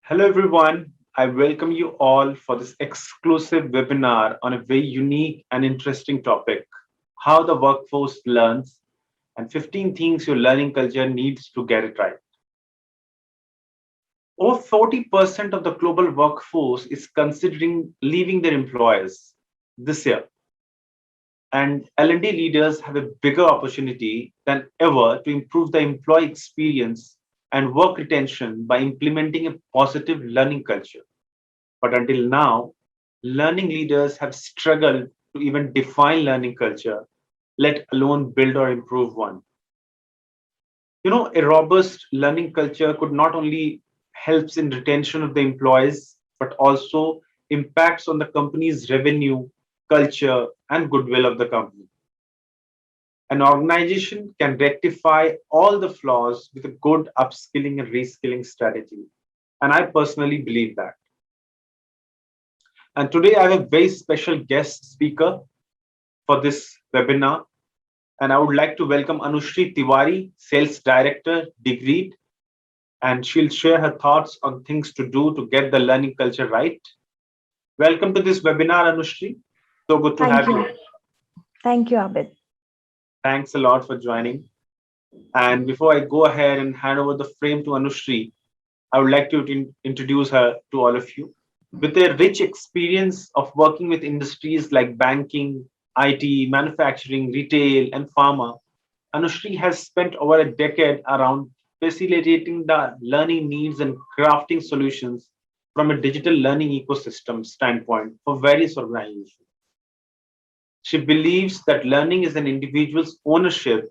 Hello, everyone. I welcome you all for this exclusive webinar on a very unique and interesting topic how the workforce learns and 15 things your learning culture needs to get it right. Over 40% of the global workforce is considering leaving their employers this year, and L&D leaders have a bigger opportunity than ever to improve the employee experience and work retention by implementing a positive learning culture. But until now, learning leaders have struggled to even define learning culture, let alone build or improve one. A robust learning culture could not only helps in retention of the employees, but also impacts on the company's revenue, culture, and goodwill of the company. An organization can rectify all the flaws with a good upskilling and reskilling strategy. And I personally believe that. And today I have a very special guest speaker for this webinar. And I would like to welcome Anushri Tiwari, Sales Director, Degreed, and she'll share her thoughts on things to do to get the learning culture right. Welcome to this webinar, Anushri. So good to Thank have you. you. Thank you, Abid. Thanks a lot for joining. And before I go ahead and hand over the frame to Anushri, I would like to introduce her to all of you. With a rich experience of working with industries like banking, IT, manufacturing, retail, and pharma, Anushri has spent over a decade around facilitating the learning needs and crafting solutions from a digital learning ecosystem standpoint for various organizations. She believes that learning is an individual's ownership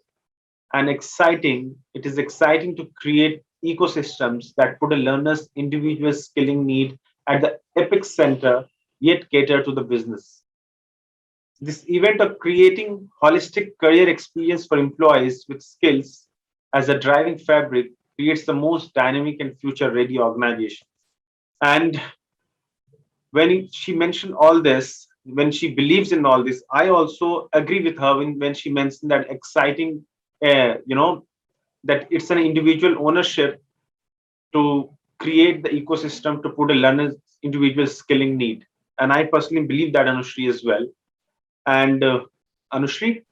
and it is exciting to create ecosystems that put a learner's individual skilling need at the epic center, yet cater to the business. This event of creating holistic career experience for employees with skills as a driving fabric creates the most dynamic and future ready organization. And she mentioned all this, when she believes in all this, I also agree with her when she mentioned that exciting, that it's an individual ownership to create the ecosystem to put a learner's individual skilling need. And I personally believe that, Anushri, as well. And Anushri,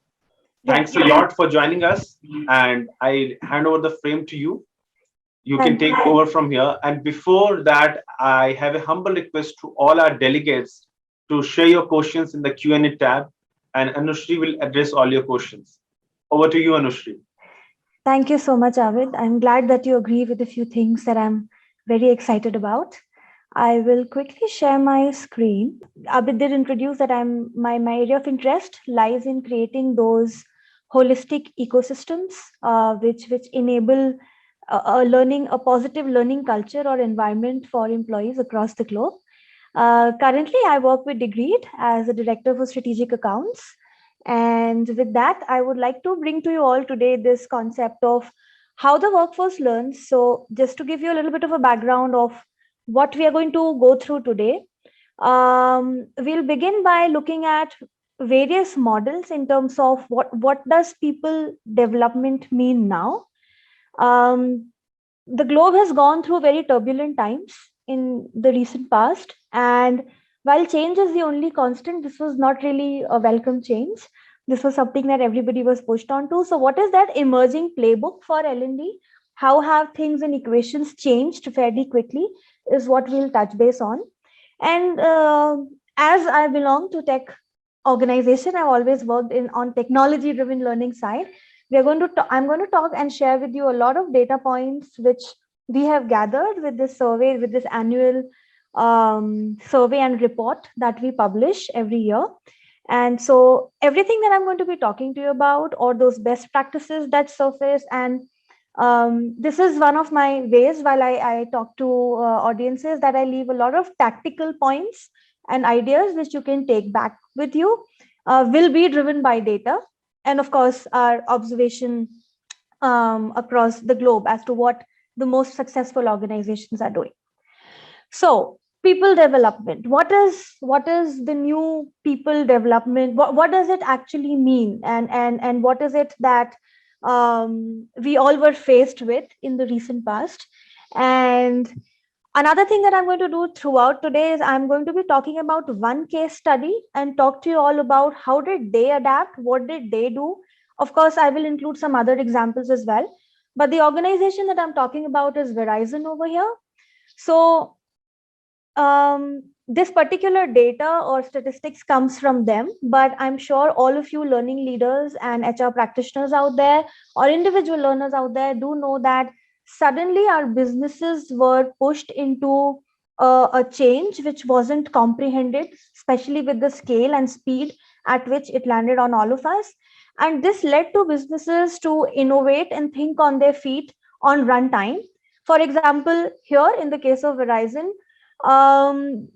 thanks Yes, a lot for joining us. And I hand over the frame to you. You can thank take you. over from here. And before that, I have a humble request to all our delegates to share your questions in the Q&A tab, and Anushri will address all your questions. Over to you, Anushri. Thank you so much, Abid. I'm glad that you agree with a few things that I'm very excited about. I will quickly share my screen. Abid did introduce that my area of interest lies in creating those holistic ecosystems which enable a positive learning culture or environment for employees across the globe. Currently, I work with Degreed as a director for strategic accounts. And with that, I would like to bring to you all today this concept of how the workforce learns. So, just to give you a little bit of a background of what we are going to go through today, we'll begin by looking at various models in terms of what does people development mean now. Um, the globe has gone through very turbulent times in the recent past, and while change is the only constant, this was not really a welcome change. This was something that everybody was pushed onto. So what is that emerging playbook for L&D? How have things and equations changed fairly quickly is what we'll touch base on. And as I belong to tech organization, I've always worked in on technology driven learning side. I'm going to talk and share with you a lot of data points which we have gathered with this survey, with this annual survey and report that we publish every year. And so everything that I'm going to be talking to you about, or those best practices that surface, and this is one of my ways while I talk to audiences, that I leave a lot of tactical points and ideas which you can take back with you, will be driven by data and of course our observation across the globe as to what the most successful organizations are doing. So people development, what is the new people development, what does it actually mean, and what is it that we all were faced with in the recent past. And Another thing that I'm going to do throughout today is I'm going to be talking about one case study and talk to you all about how did they adapt, what did they do. Of course, I will include some other examples as well. But the organization that I'm talking about is Verizon over here. So this particular data or statistics comes from them, but I'm sure all of you learning leaders and HR practitioners out there or individual learners out there do know that suddenly our businesses were pushed into a change which wasn't comprehended, especially with the scale and speed at which it landed on all of us. And this led to businesses to innovate and think on their feet on runtime. For example, here in the case of Verizon, 70%,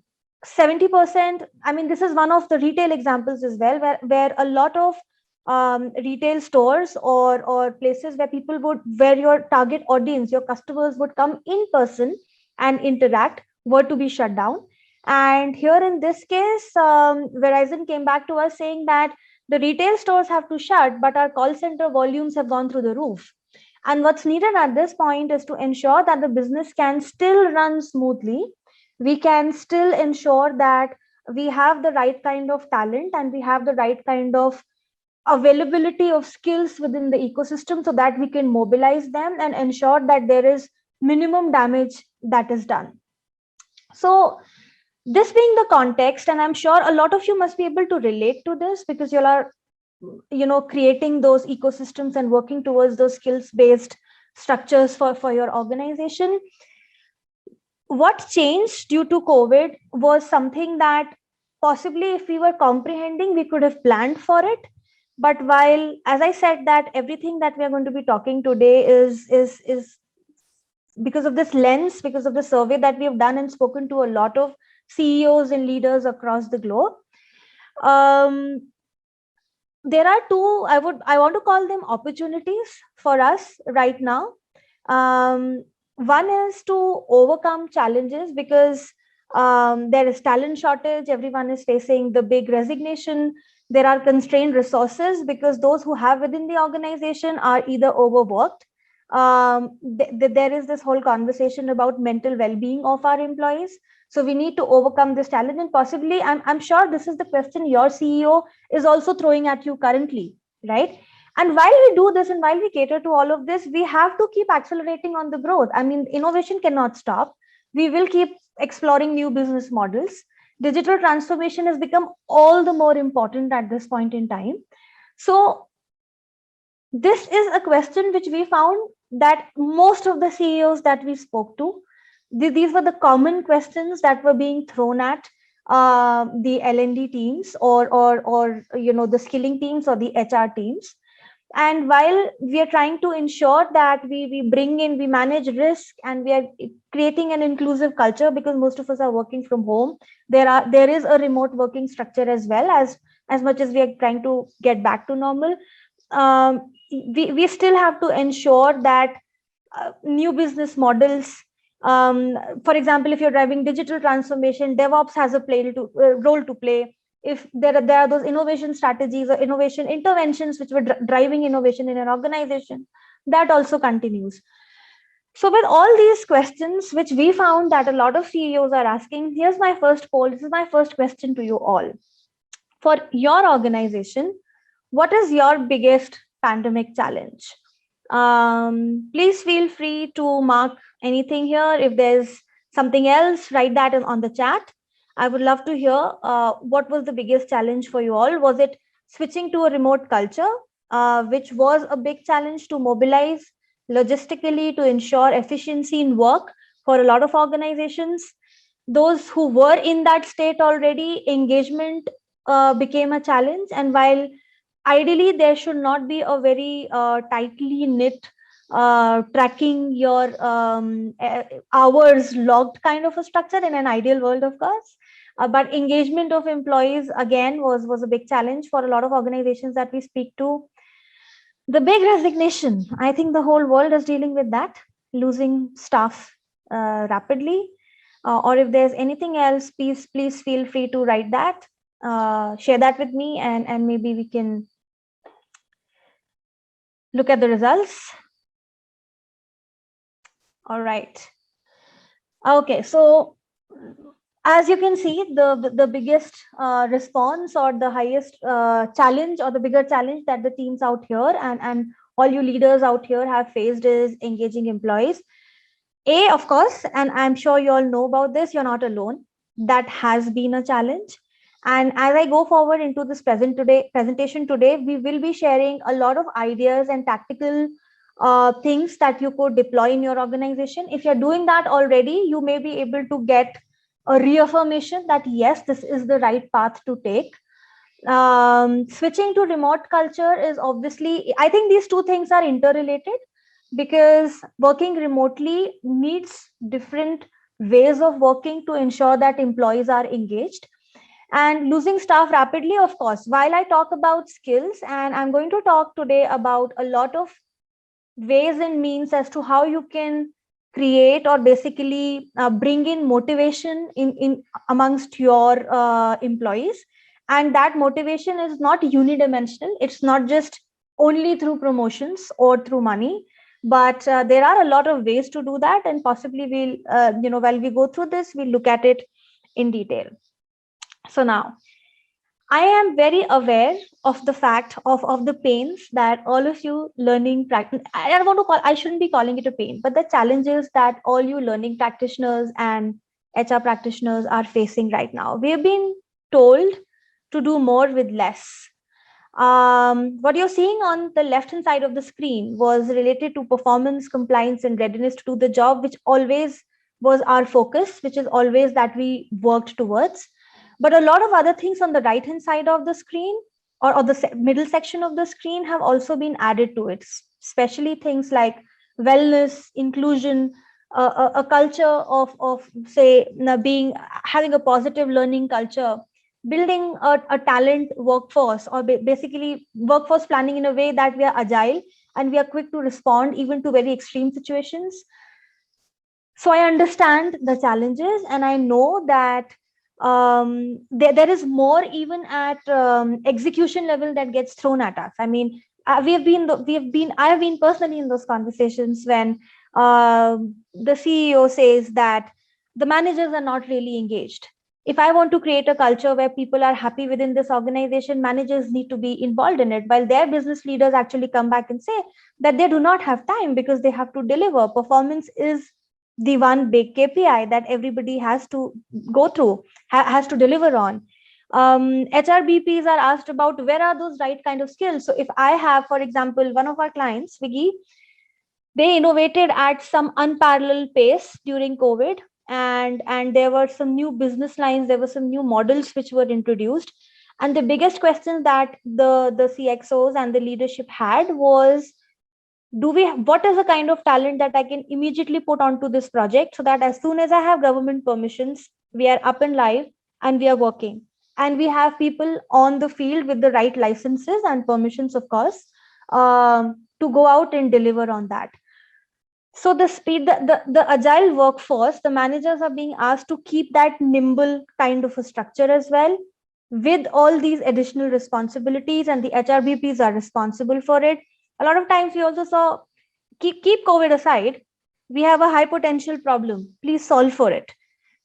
I mean, this is one of the retail examples as well, where a lot of retail stores or places where people would, where your target audience, your customers would come in person and interact, were to be shut down. And here in this case, Verizon came back to us saying that the retail stores have to shut, but our call center volumes have gone through the roof. And what's needed at this point is to ensure that the business can still run smoothly. We can still ensure that we have the right kind of talent and we have the right kind of availability of skills within the ecosystem so that we can mobilize them and ensure that there is minimum damage that is done. So this being the context, and I'm sure a lot of you must be able to relate to this because you are creating those ecosystems and working towards those skills based structures for your organization. What changed due to COVID was something that possibly if we were comprehending, we could have planned for it. But while, as I said, that everything that we are going to be talking today is because of this lens, because of the survey that we have done and spoken to a lot of CEOs and leaders across the globe. There are two, I want to call them opportunities for us right now. One is to overcome challenges because there is talent shortage. Everyone is facing the big resignation. There are constrained resources because those who have within the organization are either overworked. There is this whole conversation about mental well-being of our employees. So we need to overcome this challenge, and possibly, I'm sure this is the question your CEO is also throwing at you currently, right? And while we do this and while we cater to all of this, we have to keep accelerating on the growth. I mean, innovation cannot stop. We will keep exploring new business models. Digital transformation has become all the more important at this point in time. So this is a question which we found that most of the CEOs that we spoke to, these were the common questions that were being thrown at the L&D teams or the skilling teams or the HR teams. And while we are trying to ensure that we manage risk and we are creating an inclusive culture, because most of us are working from home, there is a remote working structure as well, as much as we are trying to get back to normal. We still have to ensure that new business models, for example, if you're driving digital transformation, DevOps has a role to play. If there are those innovation strategies or innovation interventions which were driving innovation in an organization, that also continues. So with all these questions, which we found that a lot of CEOs are asking, here's my first poll. This is my first question to you all. For your organization, what is your biggest pandemic challenge? Please feel free to mark anything here. If there's something else, write that on the chat. I would love to hear what was the biggest challenge for you all. Was it switching to a remote culture, which was a big challenge to mobilize logistically to ensure efficiency in work for a lot of organizations? Those who were in that state already, engagement became a challenge. And while ideally there should not be a very tightly knit tracking your hours logged kind of a structure in an ideal world, of course, but engagement of employees again was a big challenge for a lot of organizations that we speak to. The big resignation, I think the whole world is dealing with that, losing staff rapidly. Or if there's anything else, please feel free to write that, share that with me, and maybe we can look at the results. All right. Okay, so as you can see, the biggest response or the highest challenge or the bigger challenge that the teams out here and all you leaders out here have faced is engaging employees. Of course, and I'm sure you all know about this, you're not alone. That has been a challenge. And as I go forward into this presentation today, we will be sharing a lot of ideas and tactical things that you could deploy in your organization. If you're doing that already, you may be able to get a reaffirmation that yes, this is the right path to take. Switching to remote culture is obviously, I think these two things are interrelated because working remotely needs different ways of working to ensure that employees are engaged. And losing staff rapidly, of course, while I talk about skills, and I'm going to talk today about a lot of ways and means as to how you can create or basically bring in motivation in amongst your employees. And that motivation is not unidimensional. It's not just only through promotions or through money, but there are a lot of ways to do that, and possibly we'll while we go through this, we'll look at it in detail. So now I am very aware of the fact of the pains that all of you learning practice. I don't want to call. I shouldn't be calling it a pain, but the challenges that all you learning practitioners and HR practitioners are facing right now. We have been told to do more with less. What you're seeing on the left hand side of the screen was related to performance, compliance, and readiness to do the job, which always was our focus, which is always that we worked towards. But a lot of other things on the right hand side of the screen or the middle section of the screen have also been added to it, especially things like wellness, inclusion, a culture of say being having a positive learning culture, building a talent workforce, or basically workforce planning in a way that we are agile and we are quick to respond even to very extreme situations. So I understand the challenges, and I know that there is more even at execution level that gets thrown at us. I mean, I have been personally in those conversations when the CEO says that the managers are not really engaged. If I want to create a culture where people are happy within this organization, managers need to be involved in it, while their business leaders actually come back and say that they do not have time because they have to deliver. Performance is the one big KPI that everybody has to go through, has to deliver on. HRBPs are asked about where are those right kind of skills. So if I have, for example, one of our clients, Swiggy, they innovated at some unparalleled pace during COVID, and there were some new business lines, there were some new models which were introduced. And the biggest question that the CXOs and the leadership had was, what is the kind of talent that I can immediately put onto this project so that as soon as I have government permissions, we are up and live and we are working, and we have people on the field with the right licenses and permissions, of course, to go out and deliver on that. So the speed, the agile workforce, the managers are being asked to keep that nimble kind of a structure as well, with all these additional responsibilities, and the HRBPs are responsible for it. A lot of times we also saw, keep COVID aside, we have a high potential problem, please solve for it,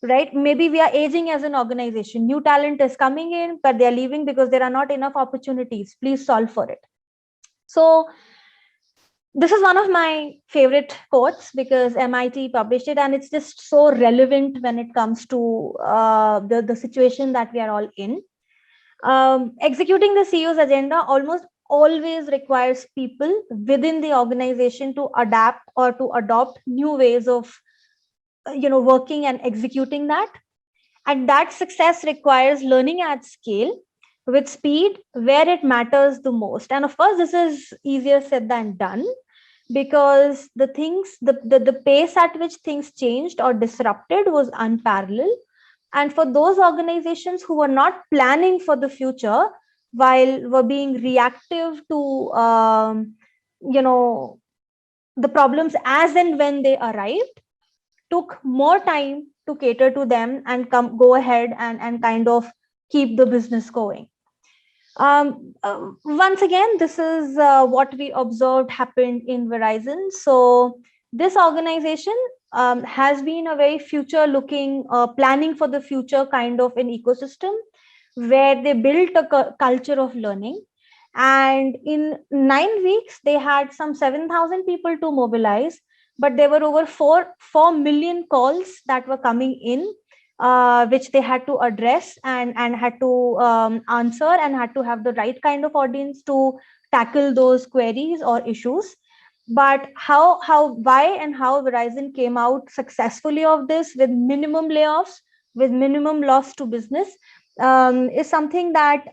right? Maybe we are aging as an organization, new talent is coming in but they're leaving because there are not enough opportunities, please solve for it. So this is one of my favorite quotes because MIT published it, and it's just so relevant when it comes to the situation that we are all in. Executing the CEO's agenda almost always requires people within the organization to adapt or to adopt new ways of working and executing that. And that success requires learning at scale with speed where it matters the most. And of course, this is easier said than done, because the pace at which things changed or disrupted was unparalleled. And for those organizations who were not planning for the future, while were being reactive to the problems as and when they arrived, took more time to cater to them and go ahead and kind of keep the business going. Once again, this is what we observed happened in Verizon. So this organization has been a very future looking, planning for the future kind of an ecosystem where they built a culture of learning. And in 9 weeks, they had some 7,000 people to mobilize, but there were over 4 million calls that were coming in, which they had to address and had to answer, and had to have the right kind of audience to tackle those queries or issues. But why and how Verizon came out successfully of this with minimum layoffs, with minimum loss to business, is something that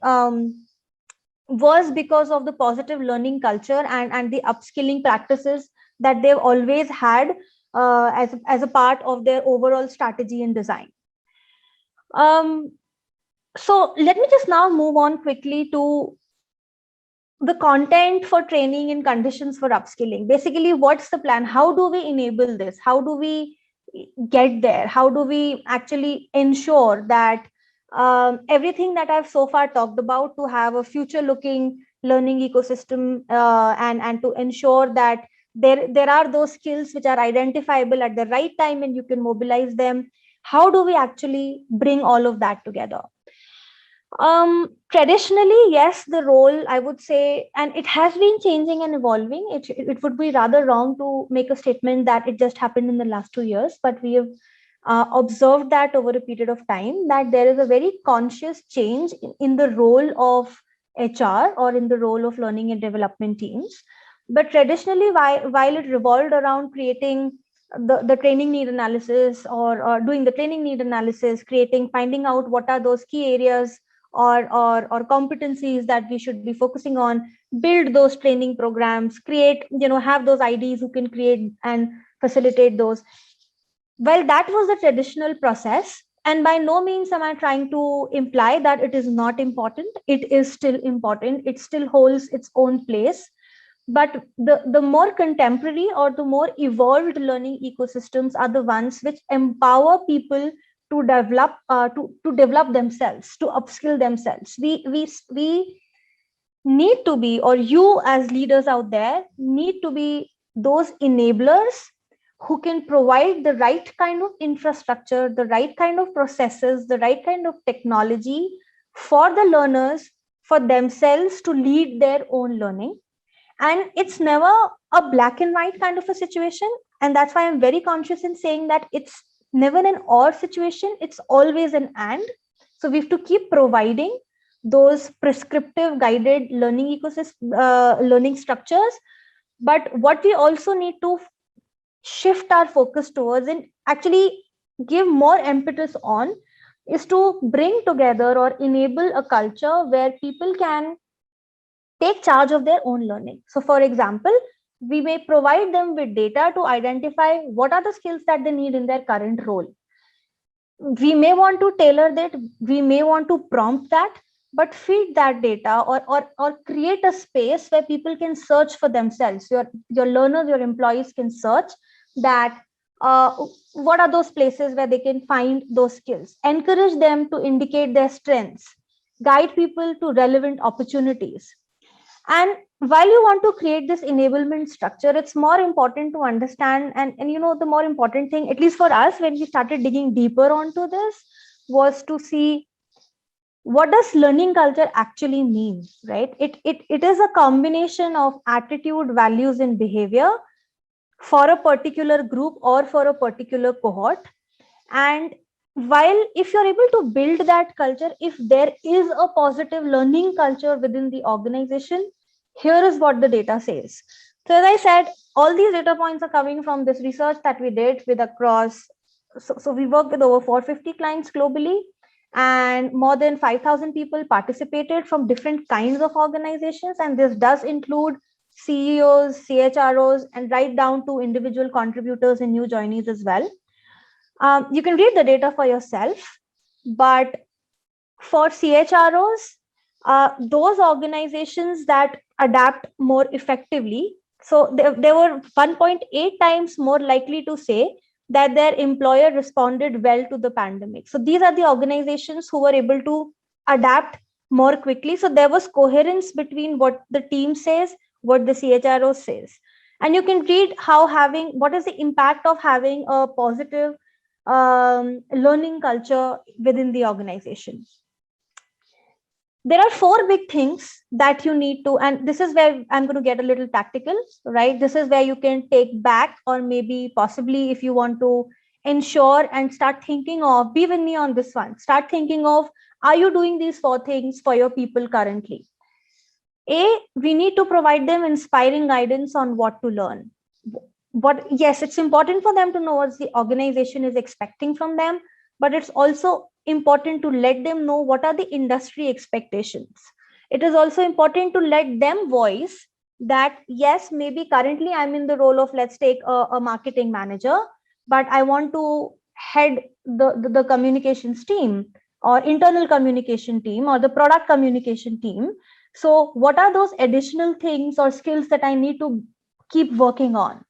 was because of the positive learning culture and the upskilling practices that they've always had as a part of their overall strategy and design. So let me just now move on quickly to the content for training and conditions for upskilling. Basically, what's the plan? How do we enable this? How do we get there? How do we actually ensure that everything that I've so far talked about, to have a future looking learning ecosystem, and to ensure that there are those skills which are identifiable at the right time and you can mobilize them? How do we actually bring all of that together? Traditionally, yes, the role, I would say, and it has been changing and evolving. It would be rather wrong to make a statement that it just happened in the last 2 years, but we have observed that over a period of time, that there is a very conscious change in the role of HR or in the role of learning and development teams. But traditionally, while it revolved around creating the training need analysis, or doing the training need analysis, finding out what are those key areas or competencies that we should be focusing on, build those training programs, create, have those IDs who can create and facilitate those. Well, that was the traditional process, and by no means am I trying to imply that it is not important. It is still important. It still holds its own place. But the more contemporary or the more evolved learning ecosystems are the ones which empower people to develop themselves, to upskill themselves. We need to be, or you as leaders out there need to be those enablers who can provide the right kind of infrastructure, the right kind of processes, the right kind of technology for the learners, for themselves to lead their own learning. And it's never a black and white kind of a situation, and that's why I'm very conscious in saying that it's never an or situation, it's always an and. So we have to keep providing those prescriptive guided learning ecosystem, learning structures. But what we also need to shift our focus towards and actually give more impetus on is to bring together or enable a culture where people can take charge of their own learning. So, for example, we may provide them with data to identify what are the skills that they need in their current role. We may want to tailor that, we may want to prompt that, but feed that data, or create a space where people can search for themselves. Your learners, your employees can search that what are those places where they can find those skills. Encourage them to indicate their strengths, guide people to relevant opportunities. And while you want to create this enablement structure, it's more important to understand, and the more important thing, at least for us, when we started digging deeper onto this, was to see what does learning culture actually mean, right? It is a combination of attitude, values, and behavior for a particular group or for a particular cohort. And while if you're able to build that culture, if there is a positive learning culture within the organization, here is what the data says. So as I said, all these data points are coming from this research that we did with across, so we worked with over 450 clients globally, and more than 5,000 people participated from different kinds of organizations, and this does include CEOs, CHROs, and right down to individual contributors and new joinees as well. You can read the data for yourself, but for CHROs, those organizations that adapt more effectively, so they were 1.8 times more likely to say that their employer responded well to the pandemic. So these are the organizations who were able to adapt more quickly. So there was coherence between what the team says, what the CHRO says. And you can read what is the impact of having a positive learning culture within the organization. There are four big things that you need to, and this is where I'm going to get a little tactical, right? This is where you can take back, or maybe possibly if you want to ensure and start thinking of, be with me on this one, start thinking of, are you doing these four things for your people currently? A, we need to provide them inspiring guidance on what to learn. Yes, it's important for them to know what the organization is expecting from them, but it's also important to let them know what are the industry expectations. It is also important to let them voice that, yes, maybe currently I'm in the role of, let's take a marketing manager, but I want to head the communications team, or internal communication team, or the product communication team. So what are those additional things or skills that I need to keep working on?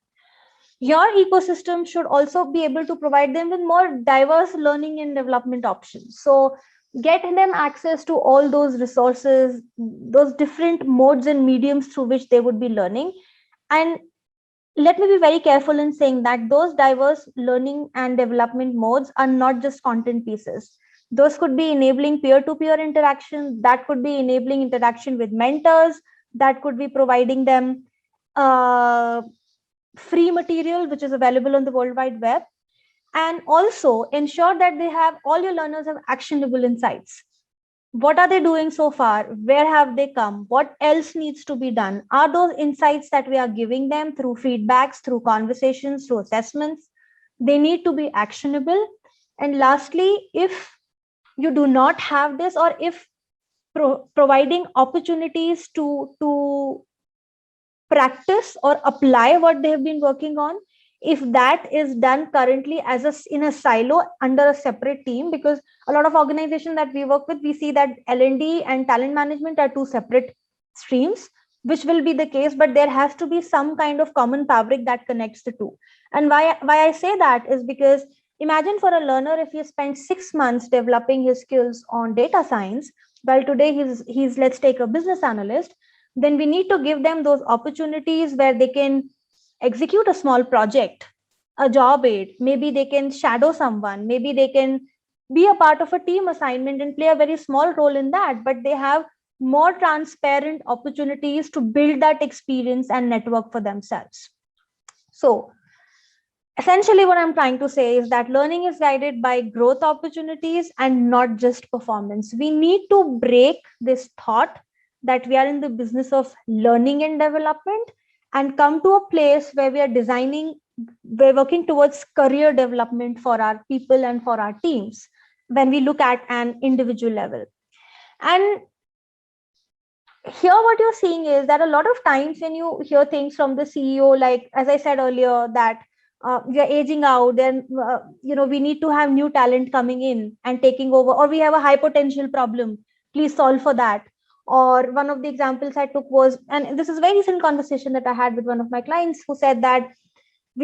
Your ecosystem should also be able to provide them with more diverse learning and development options. So get them access to all those resources, those different modes and mediums through which they would be learning. And let me be very careful in saying that those diverse learning and development modes are not just content pieces. Those could be enabling peer-to-peer interaction, that could be enabling interaction with mentors, that could be providing them free material which is available on the World Wide Web, and also ensure that all your learners have actionable insights. What are they doing so far? Where have they come? What else needs to be done? Are those insights that we are giving them through feedbacks, through conversations, through assessments, they need to be actionable? And lastly, if you do not have this, or if providing opportunities to practice or apply what they have been working on, if that is done currently in a silo under a separate team, because a lot of organizations that we work with, we see that L&D and talent management are two separate streams, which will be the case, but there has to be some kind of common fabric that connects the two. And why I say that is because imagine for a learner, if he spent 6 months developing his skills on data science, while today he's let's take a business analyst, then we need to give them those opportunities where they can execute a small project, a job aid, maybe they can shadow someone, maybe they can be a part of a team assignment and play a very small role in that, but they have more transparent opportunities to build that experience and network for themselves. So essentially what I'm trying to say is that learning is guided by growth opportunities and not just performance. We need to break this thought that we are in the business of learning and development and come to a place where we're working towards career development for our people and for our teams when we look at an individual level. And here what you're seeing is that a lot of times when you hear things from the CEO, like as I said earlier, that we are aging out, then we need to have new talent coming in and taking over, or we have a high potential problem, please solve for that. Or one of the examples I took was, and this is a very recent conversation that I had with one of my clients, who said that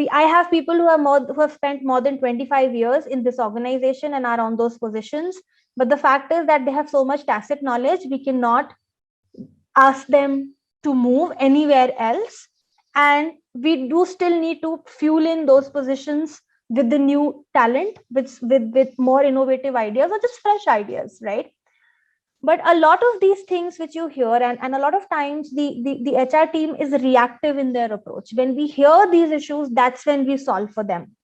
I have people who have spent more than 25 years in this organization and are on those positions, but the fact is that they have so much tacit knowledge, we cannot ask them to move anywhere else, and we do still need to fuel in those positions with the new talent, with more innovative ideas or just fresh ideas, right? But a lot of these things which you hear, and a lot of times the HR team is reactive in their approach. When we hear these issues, that's when we solve for them.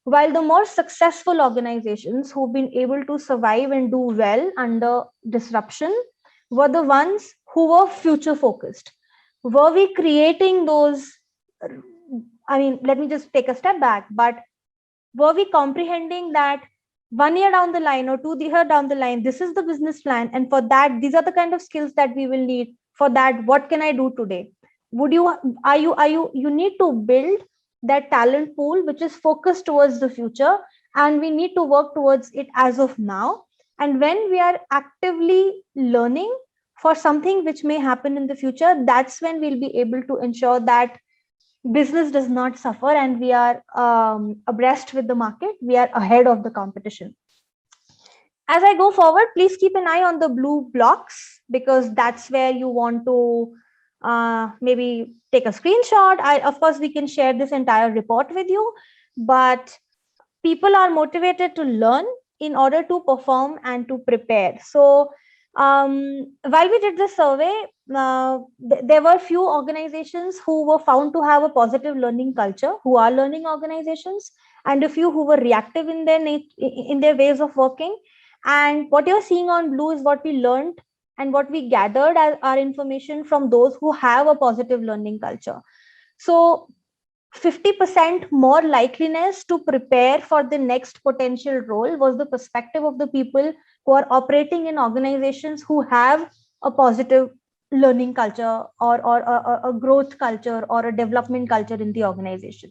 While the more successful organizations who've been able to survive and do well under disruption were the ones who were future focused. Were we creating those? I mean, let me just take a step back, but were we comprehending that 1 year down the line or 2 years down the line, this is the business plan, and for that, these are the kind of skills that we will need. For that, what can I do today? You need to build that talent pool which is focused towards the future, and we need to work towards it as of now. And when we are actively learning for something which may happen in the future, that's when we'll be able to ensure that business does not suffer and we are abreast with the market, we are ahead of the competition. As I go forward, please keep an eye on the blue blocks, because that's where you want to maybe take a screenshot. Of course, we can share this entire report with you, but people are motivated to learn in order to perform and to prepare. So while we did the survey, there were few organizations who were found to have a positive learning culture, who are learning organizations, and a few who were reactive in their ways of working. And what you're seeing on blue is what we learned and what we gathered as our information from those who have a positive learning culture. So 50% more likeliness to prepare for the next potential role was the perspective of the people who are operating in organizations who have a positive learning culture, or a growth culture, or a development culture in the organization.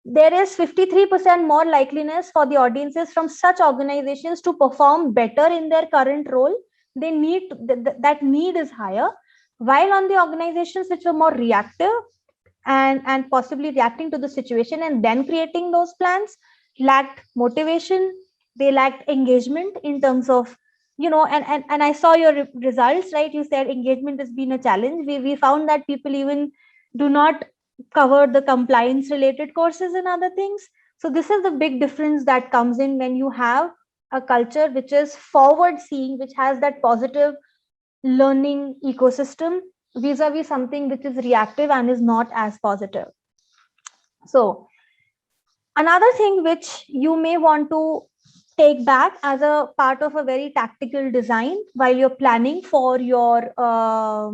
There is 53% more likeliness for the audiences from such organizations to perform better in their current role. They need that need is higher, while on the organizations which were more reactive and possibly reacting to the situation and then creating those plans, lacked motivation, they lacked engagement in terms of, and I saw your results, right? You said engagement has been a challenge. We found that people even do not cover the compliance related courses and other things. So this is the big difference that comes in when you have a culture which is forward seeing, which has that positive learning ecosystem, vis-a-vis something which is reactive and is not as positive. So another thing which you may want to take back as a part of a very tactical design while you're planning for your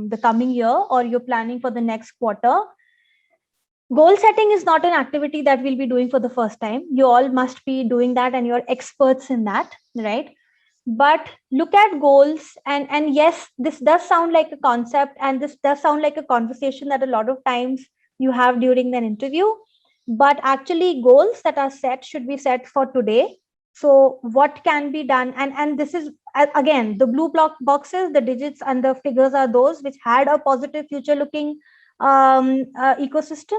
the coming year, or you're planning for the next quarter, goal setting is not an activity that we'll be doing for the first time. You all must be doing that and you're experts in that, right? But look at goals, and yes, this does sound like a concept, and this does sound like a conversation that a lot of times you have during an interview, but actually goals that are set should be set for today. So what can be done, and this is again, the blue block boxes, the digits and the figures are those which had a positive future looking ecosystem,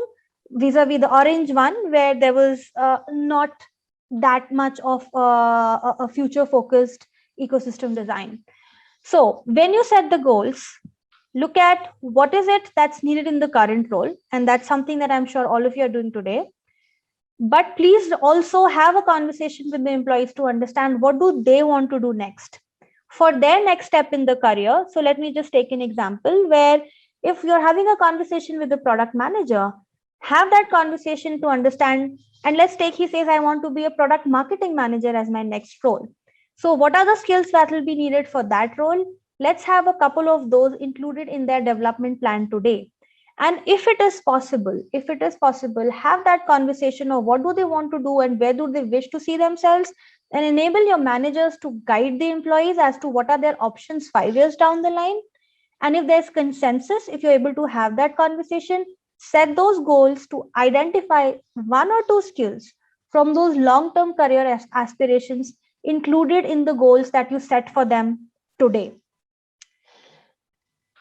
vis-a-vis the orange one where there was not that much of a future focused ecosystem design. So when you set the goals, look at what is it that's needed in the current role, and that's something that I'm sure all of you are doing today. But please also have a conversation with the employees to understand what do they want to do next for their next step in the career. So let me just take an example where if you're having a conversation with the product manager, have that conversation to understand, and let's take, he says, I want to be a product marketing manager as my next role. So what are the skills that will be needed for that role? Let's have a couple of those included in their development plan today. And if it is possible, have that conversation of what do they want to do and where do they wish to see themselves, and enable your managers to guide the employees as to what are their options 5 years down the line. And if there's consensus, if you're able to have that conversation, set those goals to identify 1 or 2 skills from those long-term career aspirations included in the goals that you set for them today.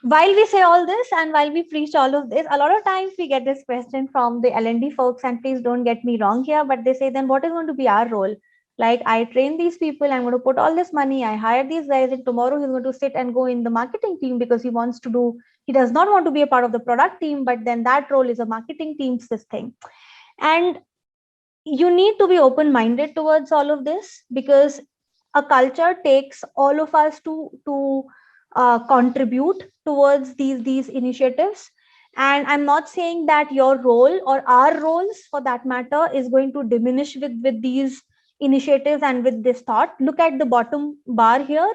While we say all this and while we preach all of this, a lot of times we get this question from the L&D folks, and please don't get me wrong here, but they say, then what is going to be our role? Like, I train these people, I'm going to put all this money, I hire these guys, and tomorrow he's going to sit and go in the marketing team because he does not want to be a part of the product team, but then that role is a marketing team's this thing. And you need to be open-minded towards all of this, because a culture takes all of us to contribute towards these initiatives. And I'm not saying that your role or our roles for that matter is going to diminish with these initiatives and with this thought. Look at the bottom bar here.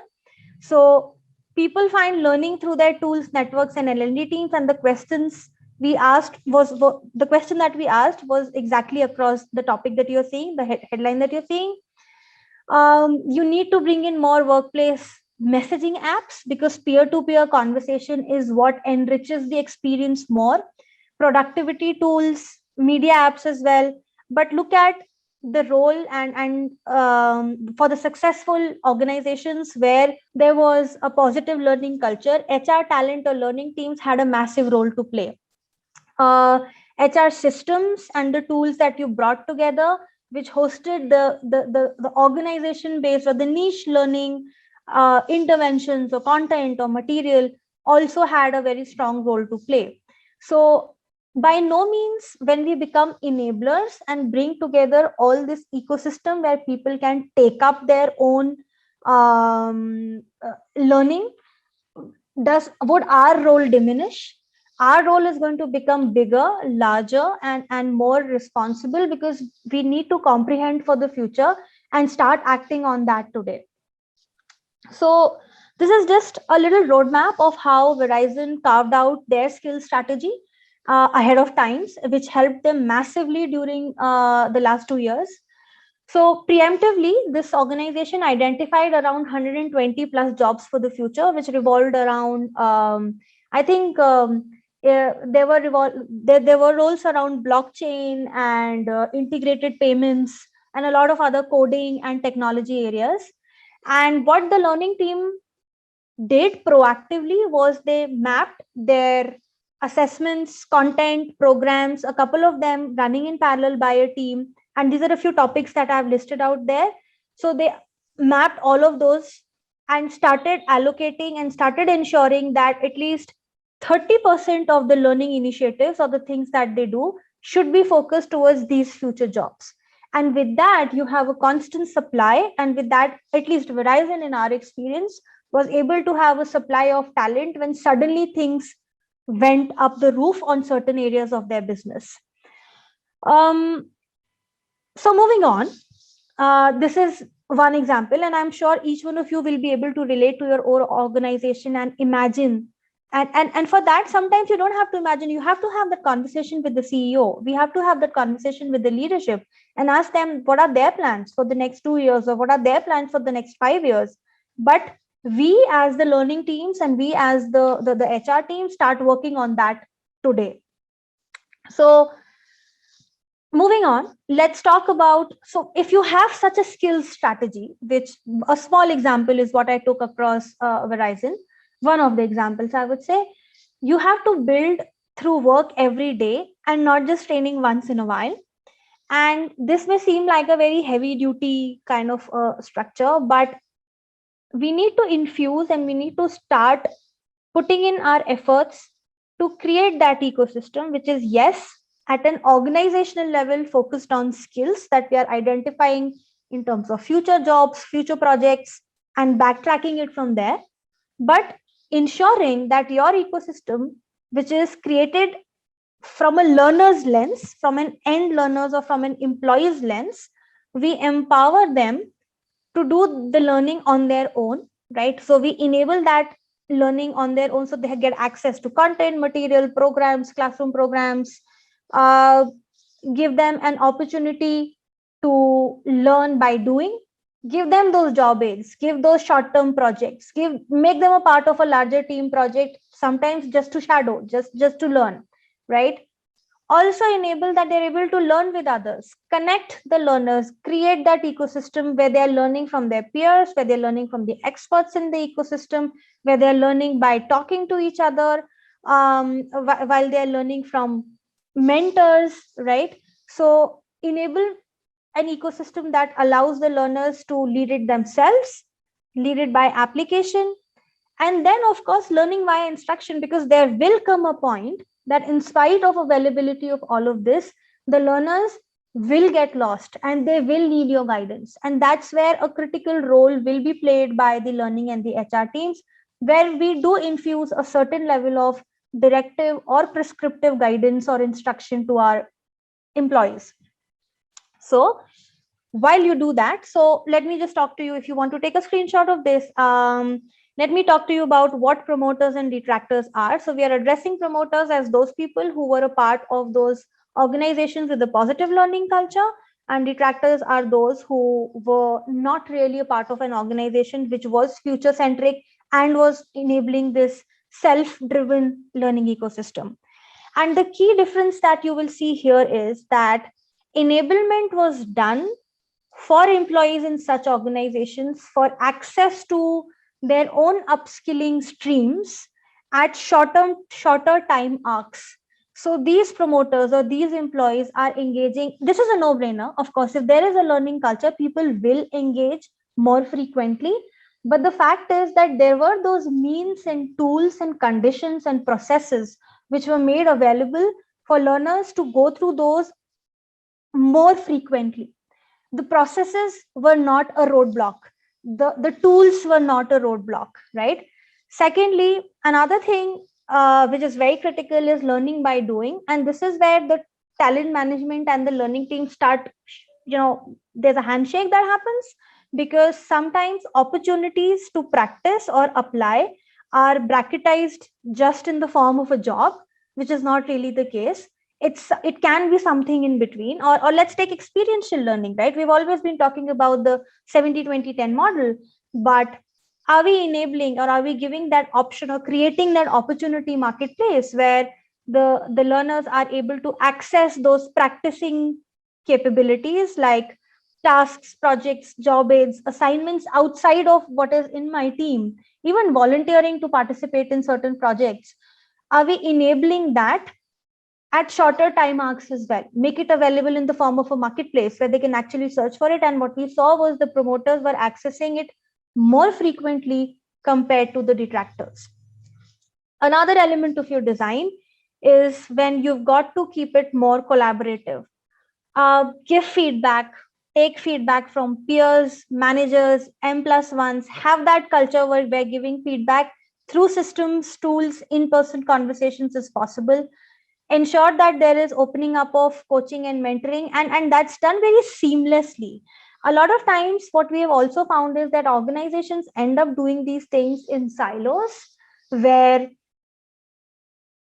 So people find learning through their tools, networks, and L&D teams, and the question that we asked was exactly across the topic that you're seeing, the headline that you're seeing. You need to bring in more workplace messaging apps, because peer-to-peer conversation is what enriches the experience more. Productivity tools, media apps as well. But look at the role and for the successful organizations where there was a positive learning culture, HR talent or learning teams had a massive role to play. HR systems and the tools that you brought together, which hosted the organization based or the niche learning interventions or content or material, also had a very strong role to play. So by no means, when we become enablers and bring together all this ecosystem where people can take up their own learning, would our role diminish? Our role is going to become bigger, larger, and more responsible, because we need to comprehend for the future and start acting on that today. So this is just a little roadmap of how Verizon carved out their skill strategy ahead of times, which helped them massively during the last 2 years. So preemptively, this organization identified around 120 plus jobs for the future, which revolved around, I think, there were roles around blockchain and integrated payments and a lot of other coding and technology areas. And what the learning team did proactively was they mapped their assessments, content, programs, a couple of them running in parallel by a team. And these are a few topics that I've listed out there. So they mapped all of those and started allocating and started ensuring that at least 30% of the learning initiatives or the things that they do should be focused towards these future jobs. And with that, you have a constant supply. And with that, at least Verizon, in our experience, was able to have a supply of talent when suddenly things went up the roof on certain areas of their business. Um, so moving on, this is one example, and I'm sure each one of you will be able to relate to your own organization and imagine. And for that, sometimes you don't have to imagine, you have to have that conversation with the CEO. We have to have that conversation with the leadership and ask them what are their plans for the next 2 years, or what are their plans for the next 5 years. But we as the learning teams and we as the HR team start working on that today. So moving on, let's talk about, so if you have such a skills strategy, which a small example is what I took across Verizon, one of the examples I would say, you have to build through work every day and not just training once in a while. And this may seem like a very heavy duty kind of structure, but we need to infuse and we need to start putting in our efforts to create that ecosystem, which is, yes, at an organizational level focused on skills that we are identifying in terms of future jobs, future projects, and backtracking it from there, but ensuring that your ecosystem, which is created from a learner's lens, from an end learner's or from an employee's lens, we empower them to do the learning on their own, right? So we enable that learning on their own, so they get access to content, material, programs, classroom programs, uh, give them an opportunity to learn by doing, give them those job aids, give those short-term projects, make them a part of a larger team project, sometimes just to shadow, just to learn, right? Also enable that they're able to learn with others, connect the learners, create that ecosystem where they're learning from their peers, where they're learning from the experts in the ecosystem, where they're learning by talking to each other, while they're learning from mentors, right? So enable an ecosystem that allows the learners to lead it themselves, lead it by application, and then of course learning via instruction, because there will come a point that in spite of availability of all of this, the learners will get lost and they will need your guidance. And that's where a critical role will be played by the learning and the HR teams, where we do infuse a certain level of directive or prescriptive guidance or instruction to our employees. So while you do that, so let me just talk to you, if you want to take a screenshot of this, let me talk to you about what promoters and detractors are. So we are addressing promoters as those people who were a part of those organizations with a positive learning culture, and detractors are those who were not really a part of an organization which was future centric and was enabling this self-driven learning ecosystem. And the key difference that you will see here is that enablement was done for employees in such organizations for access to their own upskilling streams at shorter time arcs. So these promoters or these employees are engaging. This is a no-brainer. Of course, if there is a learning culture, people will engage more frequently. But the fact is that there were those means and tools and conditions and processes which were made available for learners to go through those more frequently. The processes were not a roadblock. The tools were not a roadblock, right? Secondly, another thing which is very critical is learning by doing. And this is where the talent management and the learning team start, there's a handshake that happens, because sometimes opportunities to practice or apply are bracketized just in the form of a job, which is not really the case. It can be something in between, or let's take experiential learning, right? We've always been talking about the 70-20-10 model, but are we enabling, or are we giving that option, or creating that opportunity marketplace where the learners are able to access those practicing capabilities like tasks, projects, job aids, assignments outside of what is in my team, even volunteering to participate in certain projects? Are we enabling that at shorter time arcs as well? Make it available in the form of a marketplace where they can actually search for it. And what we saw was the promoters were accessing it more frequently compared to the detractors. Another element of your design is when you've got to keep it more collaborative. Give feedback, take feedback from peers, managers, M+1s, have that culture where we're giving feedback through systems, tools, in-person conversations is possible. Ensure that there is opening up of coaching and mentoring, and that's done very seamlessly. A lot of times what we have also found is that organizations end up doing these things in silos, where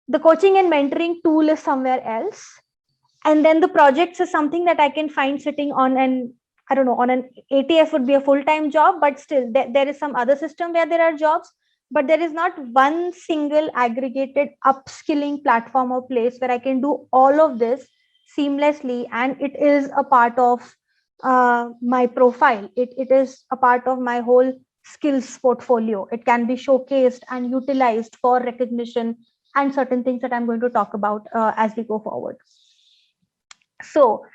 the coaching and mentoring tool is somewhere else, and then the projects is something that I can find sitting on an, I don't know, on an ATS would be a full-time job, but still there is some other system where there are jobs, but there is not one single aggregated upskilling platform or place where I can do all of this seamlessly, and it is a part of my profile. It is a part of my whole skills portfolio. It can be showcased and utilized for recognition and certain things that I'm going to talk about as we go forward. So,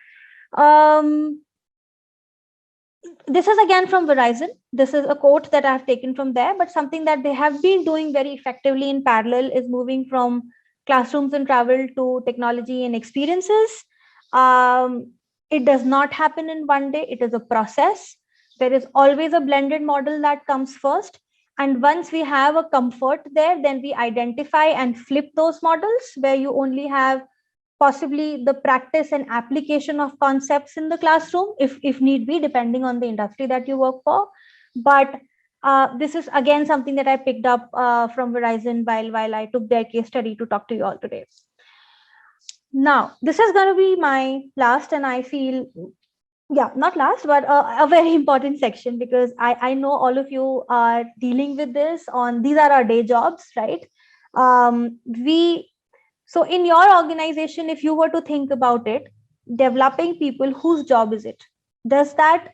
this is again from Verizon. This is a quote that I've taken from there, but something that they have been doing very effectively in parallel is moving from classrooms and travel to technology and experiences. It does not happen in one day. It is a process. There is always a blended model that comes first. And once we have a comfort there, then we identify and flip those models where you only have possibly the practice and application of concepts in the classroom, if need be, depending on the industry that you work for. But this is again something that I picked up from Verizon while I took their case study to talk to you all today. Now, this is going to be my last, and I feel, yeah, not last, but a very important section, because I know all of you are dealing with this on, these are our day jobs, right? So in your organization, if you were to think about it, developing people, whose job is it? Does that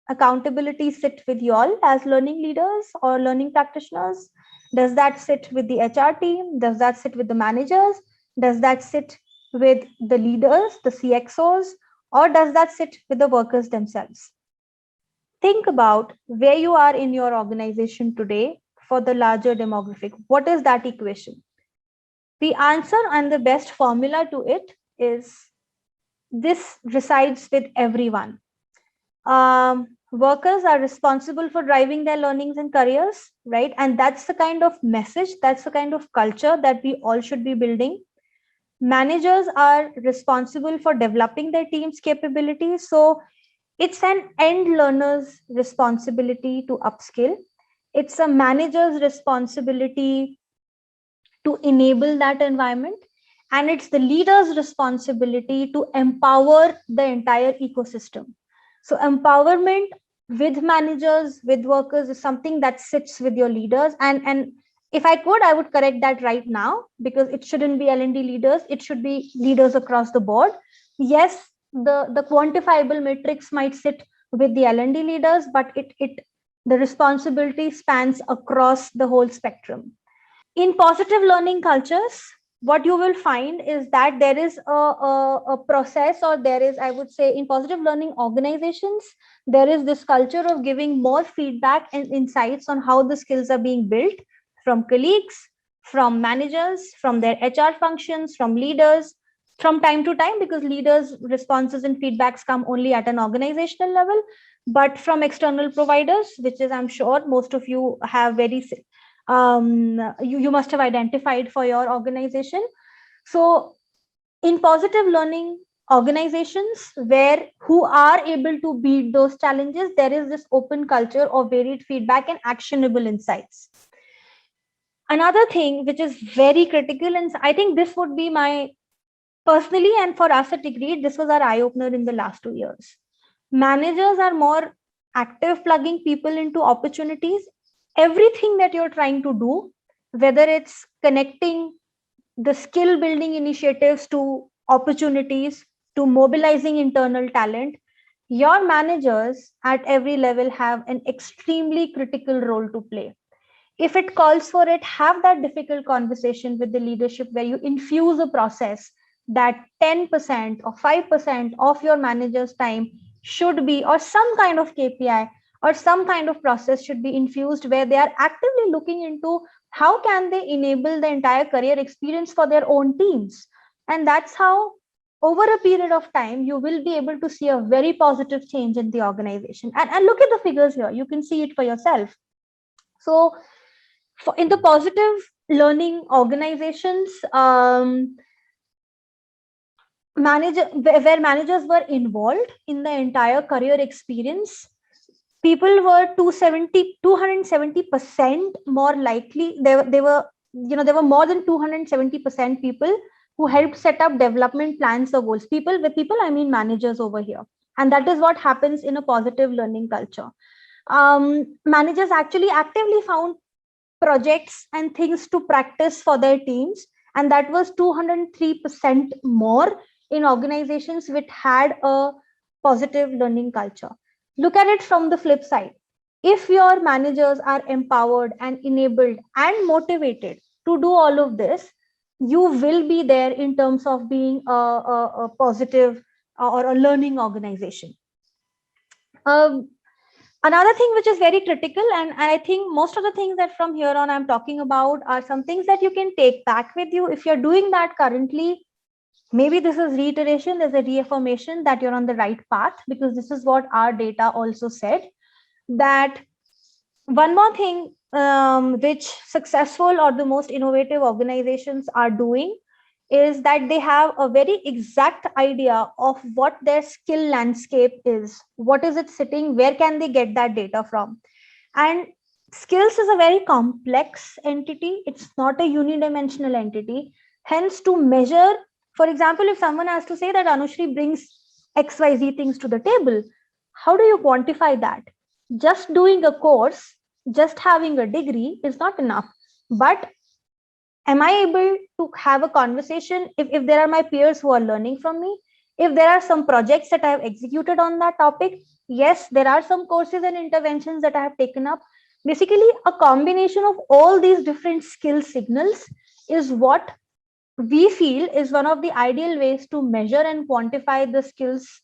accountability sit with you all as learning leaders or learning practitioners? Does that sit with the HR team? Does that sit with the managers? Does that sit with the leaders, the CXOs, or does that sit with the workers themselves? Think about where you are in your organization today for the larger demographic. What is that equation? The answer and the best formula to it is this resides with everyone. Workers are responsible for driving their learnings and careers, right? And that's the kind of message, that's the kind of culture that we all should be building. Managers are responsible for developing their team's capabilities. So it's an end learner's responsibility to upskill. It's a manager's responsibility to enable that environment, and it's the leader's responsibility to empower the entire ecosystem. So empowerment with managers, with workers, is something that sits with your leaders. And if I could, I would correct that right now, because it shouldn't be L&D leaders, it should be leaders across the board. Yes, the quantifiable metrics might sit with the L&D leaders, but the responsibility spans across the whole spectrum. In positive learning cultures, what you will find is that there is a process, or there is, I would say, in positive learning organizations, there is this culture of giving more feedback and insights on how the skills are being built from colleagues, from managers, from their HR functions, from leaders, from time to time, because leaders' responses and feedbacks come only at an organizational level, but from external providers, which is, I'm sure, most of you have you must have identified for your organization. So in positive learning organizations who are able to beat those challenges, there is this open culture of varied feedback and actionable insights. Another thing which is very critical, and I think this would be my personally, and for us at Degree, this was our eye opener in the last 2 years. Managers are more active plugging people into opportunities. Everything that you're trying to do, whether it's connecting the skill building initiatives to opportunities, to mobilizing internal talent, your managers at every level have an extremely critical role to play. If it calls for it, have that difficult conversation with the leadership where you infuse a process that 10% or 5% of your manager's time should be, or some kind of KPI or some kind of process should be infused, where they are actively looking into how can they enable the entire career experience for their own teams. And that's how, over a period of time, you will be able to see a very positive change in the organization. And look at the figures here, you can see it for yourself. So in the positive learning organizations, where managers were involved in the entire career experience, people were 270% more likely. They were, there were more than 270% people who helped set up development plans or goals. People, I mean managers over here. And that is what happens in a positive learning culture. Managers actually actively found projects and things to practice for their teams, and that was 203% more in organizations which had a positive learning culture. Look at it from the flip side. If your managers are empowered and enabled and motivated to do all of this, you will be there in terms of being a positive or a learning organization. Another thing which is very critical, and I think most of the things that from here on I'm talking about are some things that you can take back with you. If you're doing that currently, maybe this is reiteration, there's a reaffirmation that you're on the right path, because this is what our data also said. That one more thing which successful or the most innovative organizations are doing is that they have a very exact idea of what their skill landscape is. What is it sitting? Where can they get that data from? And skills is a very complex entity. It's not a unidimensional entity. Hence, to measure, for example, if someone has to say that Anushri brings XYZ things to the table, how do you quantify that? Just doing a course, just having a degree is not enough. But am I able to have a conversation if there are my peers who are learning from me? If there are some projects that I have executed on that topic, yes, there are some courses and interventions that I have taken up. Basically, a combination of all these different skill signals is what we feel is one of the ideal ways to measure and quantify the skills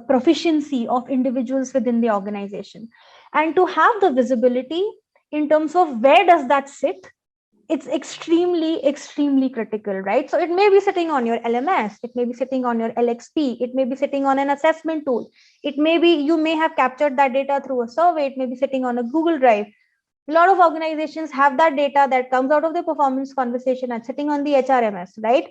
proficiency of individuals within the organization. And to have the visibility in terms of where does that sit, it's extremely critical, right? So it may be sitting on your LMS, it may be sitting on your LXP, it may be sitting on an assessment tool, it may be you may have captured that data through a survey, it may be sitting on a Google Drive. A lot of organizations have that data that comes out of the performance conversation and sitting on the HRMS, right?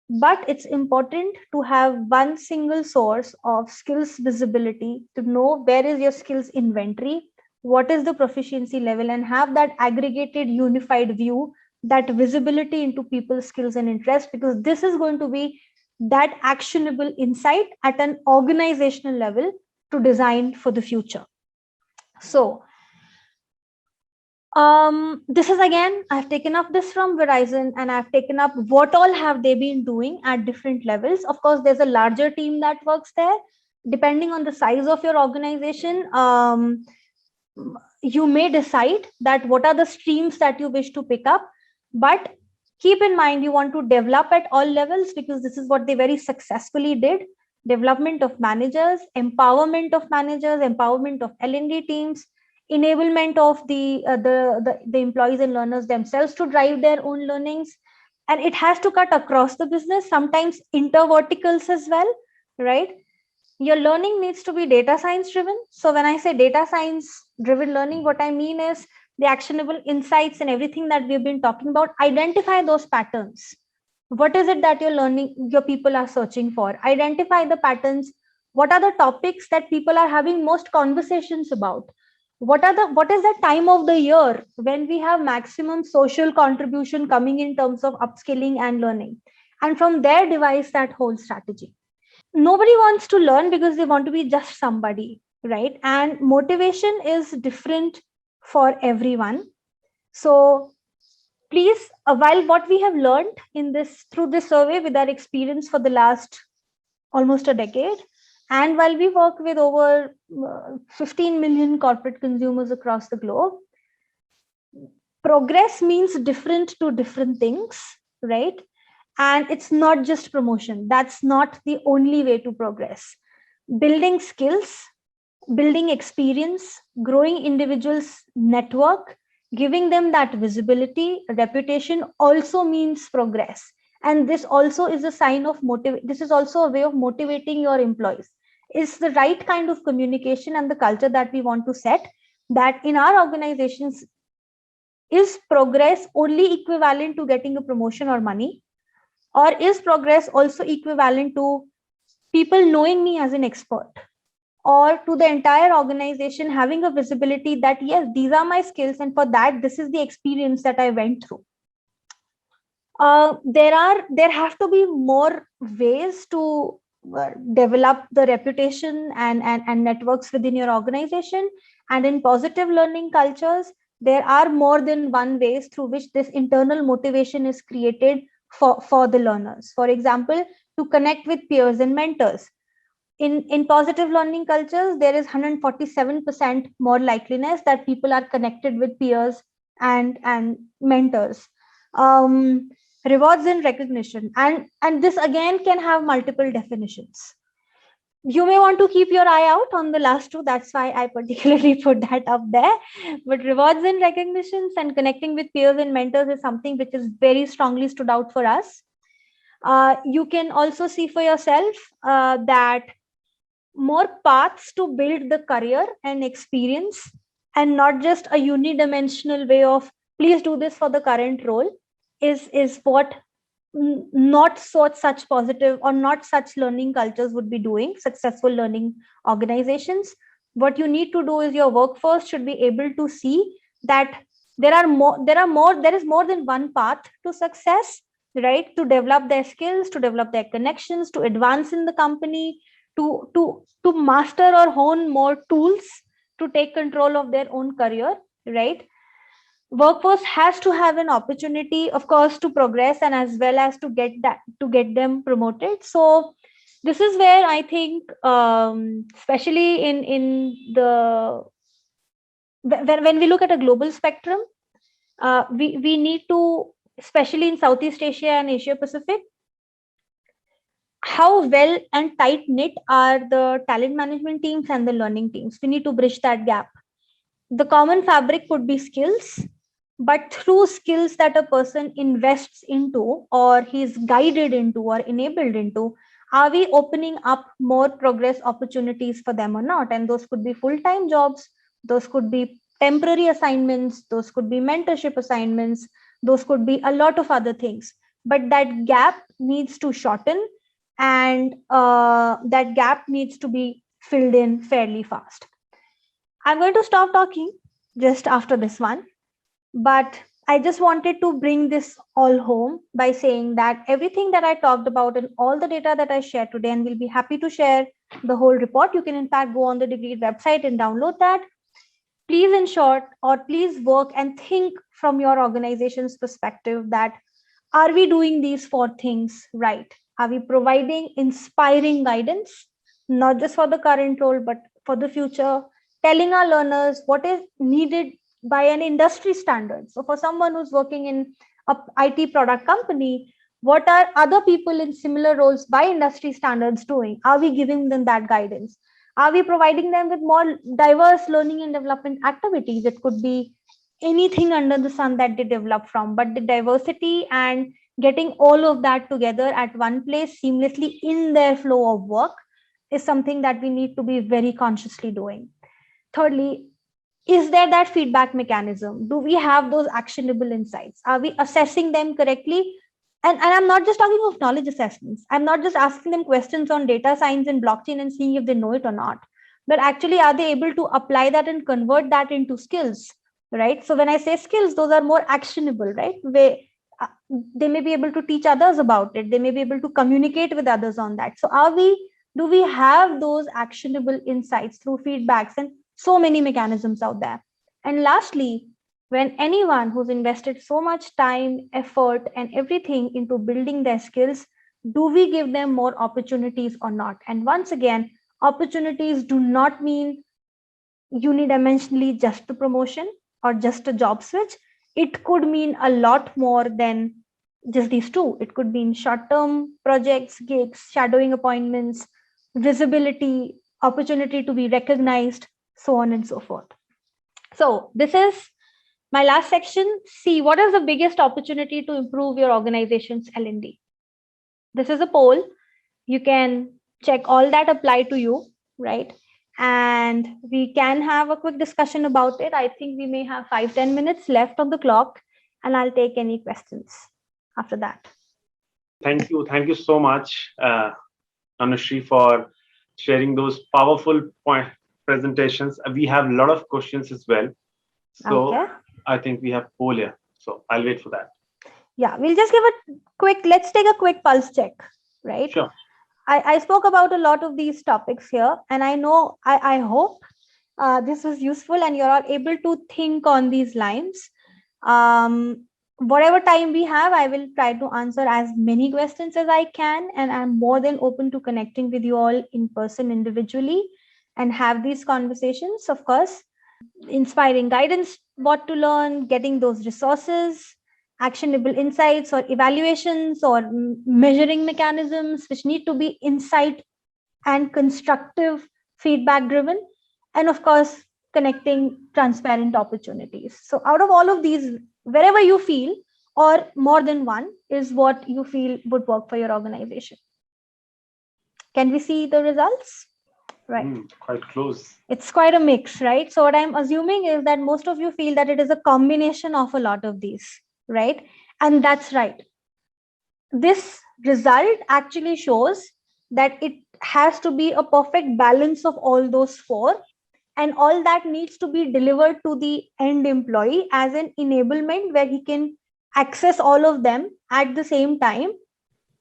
But it's important to have one single source of skills visibility to know where is your skills inventory, what is the proficiency level, and have that aggregated unified view, that visibility into people's skills and interests, because this is going to be that actionable insight at an organizational level to design for the future. So this is, again, I've taken up this from Verizon, and I've taken up what all have they been doing at different levels. Of course, there's a larger team that works there. Depending on the size of your organization, you may decide that what are the streams that you wish to pick up. But keep in mind you want to develop at all levels, because this is what they very successfully did. Development of managers, empowerment of managers, empowerment of L&D teams, enablement of the employees and learners themselves to drive their own learnings. And it has to cut across the business, sometimes inter verticals as well, right? Your learning needs to be data science driven. So when I say data science driven learning, what I mean is the actionable insights and everything that we've been talking about. Identify those patterns. What is it that you're learning, your people are searching for? Identify the patterns. What are the topics that people are having most conversations about? What is the time of the year when we have maximum social contribution coming in terms of upskilling and learning? And from there, devise that whole strategy. Nobody wants to learn because they want to be just somebody, right? And motivation is different for everyone. So please, while what we have learned in this through this survey with our experience for the last almost a decade, and while we work with over 15 million corporate consumers across the globe, progress means different to different things, right? And it's not just promotion. That's not the only way to progress. Building skills, building experience, growing individuals network, giving them that visibility, reputation also means progress. And this also is a sign of this is also a way of motivating your employees. It's the right kind of communication and the culture that we want to set, that in our organizations, is progress only equivalent to getting a promotion or money? Or is progress also equivalent to people knowing me as an expert? Or to the entire organization having a visibility that, yes, these are my skills, and for that, this is the experience that I went through? There have to be more ways to develop the reputation and networks within your organization. And in positive learning cultures, there are more than one ways through which this internal motivation is created for the learners. For example, to connect with peers and mentors. In positive learning cultures, there is 147% more likeliness that people are connected with peers and mentors. Rewards and recognition, and this again can have multiple definitions. You may want to keep your eye out on the last two. That's why I particularly put that up there. But rewards and recognitions and connecting with peers and mentors is something which is very strongly stood out for us. You can also see for yourself that more paths to build the career and experience, and not just a unidimensional way of please do this for the current role, is what not such positive or not such learning cultures would be doing. Successful learning organizations, what you need to do is your workforce should be able to see that there is more than one path to success, right? To develop their skills, to develop their connections, to advance in the company, to master or hone more tools to take control of their own career, right? Workforce has to have an opportunity, of course, to progress, and as well as to get them promoted. So this is where I think, especially in the when we look at a global spectrum, we need to, especially in Southeast Asia and Asia Pacific, how well and tight knit are the talent management teams and the learning teams. We need to bridge that gap. The common fabric would be skills, but through skills that a person invests into, or he's guided into, or enabled into, are we opening up more progress opportunities for them or not? And those could be full-time jobs, those could be temporary assignments, those could be mentorship assignments, those could be a lot of other things. But that gap needs to shorten, and that gap needs to be filled in fairly fast. I'm going to stop talking just after this one, but I just wanted to bring this all home by saying that everything that I talked about and all the data that I shared today, and we'll be happy to share the whole report. You can in fact go on the Degreed website and download that. Please ensure, or please work and think from your organization's perspective, that are we doing these four things right? Are we providing inspiring guidance, not just for the current role, but for the future? Telling our learners what is needed by an industry standard. So for someone who's working in a IT product company, what are other people in similar roles by industry standards doing? Are we giving them that guidance? Are we providing them with more diverse learning and development activities? It could be anything under the sun that they develop from, but the diversity and getting all of that together at one place seamlessly in their flow of work is something that we need to be very consciously doing. Thirdly, is there that feedback mechanism? Do we have those actionable insights? Are we assessing them correctly? And I'm not just talking of knowledge assessments. I'm not just asking them questions on data science and blockchain and seeing if they know it or not, but actually, are they able to apply that and convert that into skills? Right. So when I say skills, those are more actionable, right? They may be able to teach others about it. They may be able to communicate with others on that. So do we have those actionable insights through feedbacks and so many mechanisms out there? And lastly, when anyone who's invested so much time, effort, and everything into building their skills, do we give them more opportunities or not? And once again, opportunities do not mean unidimensionally just the promotion or just a job switch. It could mean a lot more than just these two. It could mean short-term projects, gigs, shadowing appointments, visibility, opportunity to be recognized, so on and so forth. So this is my last section. See, what is the biggest opportunity to improve your organization's L&D? This is a poll. You can check all that apply to you, right? And we can have a quick discussion about it. I think we may have 5-10 minutes left on the clock, and I'll take any questions after that. Thank you so much, Anushree, for sharing those powerful presentations. We have a lot of questions as well. So okay. I think we have poll here. So I'll wait for that. Yeah, we'll just give a let's take a quick pulse check, right? Sure. I spoke about a lot of these topics here, and I know, I hope this was useful and you're all able to think on these lines. Whatever time we have, I will try to answer as many questions as I can, and I'm more than open to connecting with you all in person individually and have these conversations. Of course, inspiring guidance, what to learn, getting those resources, actionable insights or evaluations or measuring mechanisms, which need to be insight and constructive feedback driven, and of course, connecting transparent opportunities. So out of all of these, wherever you feel, or more than one, is what you feel would work for your organization. Can we see the results? Right. Quite close. It's quite a mix, right? So what I'm assuming is that most of you feel that it is a combination of a lot of these, right? And that's right. This result actually shows that it has to be a perfect balance of all those four, and all that needs to be delivered to the end employee as an enablement where he can access all of them at the same time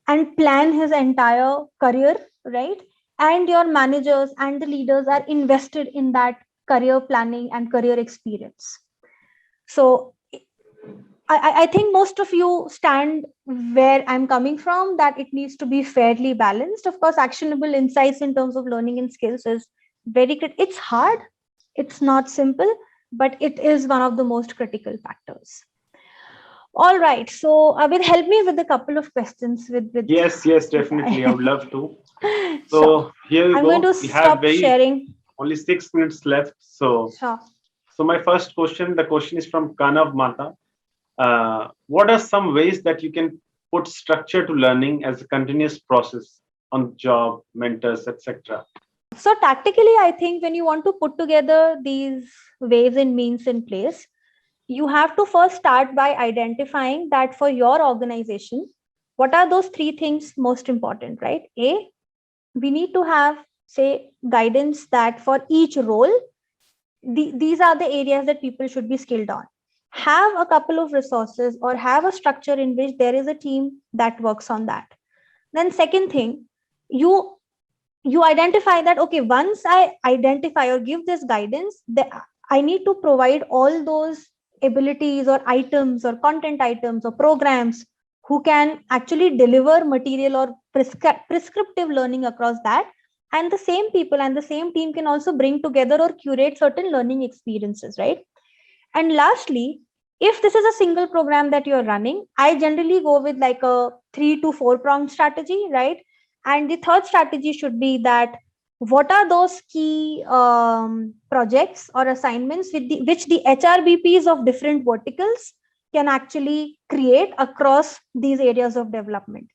and plan his entire career, right? And your managers and the leaders are invested in that career planning and career experience. So I think most of you stand where I'm coming from, that it needs to be fairly balanced. Of course, actionable insights in terms of learning and skills is very good. It's hard. It's not simple, but it is one of the most critical factors. All right. So, Abid, help me with a couple of questions. Yes, definitely. I would love to. So here we go. I'm going to stop sharing. Only 6 minutes left. So my first question, the question is from Kanav Mata. What are some ways that you can put structure to learning as a continuous process on job, mentors, etc.? So tactically, I think when you want to put together these ways and means in place, you have to first start by identifying that for your organization, what are those three things most important, right? A, we need to have, say, guidance that for each role, these are the areas that people should be skilled on. Have a couple of resources or have a structure in which there is a team that works on that. Then second thing, you identify that, okay, once I identify or give this guidance, I need to provide all those abilities or items or content items or programs who can actually deliver material or prescriptive learning across that. And the same people and the same team can also bring together or curate certain learning experiences, right? And lastly, If this is a single program that you're running, I generally go with like a 3 to 4 pronged strategy, right? And the third strategy should be that what are those key projects or assignments which the HRBPs of different verticals can actually create across these areas of development.